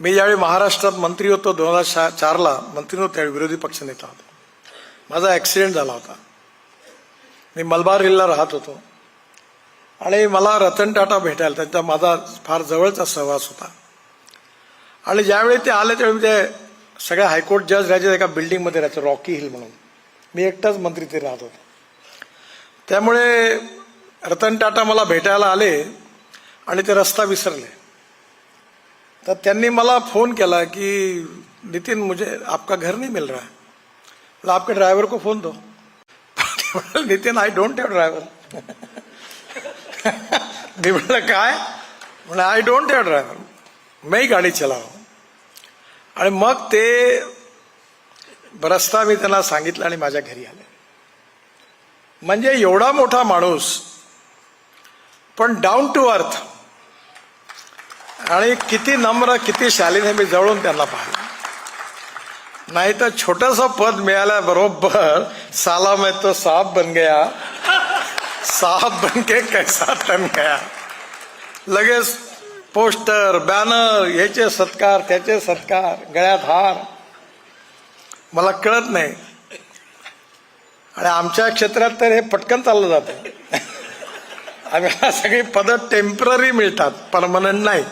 मी ज्यावेळी महाराष्ट्रात मंत्री होतो 2004ला मंत्री होतो त्यावेळी विरोधी पक्षनेता होतो. माझा ॲक्सिडेंट झाला होता. मी मलबार हिलला राहत होतो आणि मला रतन टाटा भेटायला, त्यांचा माझा फार जवळचा सहवास होता. आणि ज्यावेळी ते आले त्यावेळी ते सगळ्या हायकोर्ट जज राहायचे एका बिल्डिंगमध्ये राहायचं, रॉकी हिल म्हणून. मी एकटाच मंत्री ते राहत होतो. त्यामुळे रतन टाटा मला भेटायला आले आणि ते रस्ता विसरले. तर त्यांनी मला फोन केला की नितिन मुझे आपका घर नहीं मिल रहा है, मतलब आपके ड्राइवर को फोन दो. Nitin I don't have driver. मी म्हटलं काय? म्हणजे आई डोंट हैव ड्राइवर, मैं ही गाडी चलाव. आणि मग ते रस्ता मी त्यांना सांगितलं आणि माझ्या घरी आले. म्हणजे एवढा मोठा माणूस पण डाऊन टू अर्थ आणि किती नम्र किती शालीन हे मी जवळून त्यांना पाहिलं. नाही तर छोटंसं पद मिळाल्याबरोबर साला मैं तो साहब बन गया, साहब बन के कैसा तन गया. लगेच पोस्टर बॅनर, याचे सत्कार त्याचे सत्कार, गळ्यात हार. मला कळत नाही. आणि आमच्या क्षेत्रात तर हे पटकन चाललं जातं. आम्हाला सगळी पदं टेम्पररी मिळतात, परमनंट नाही.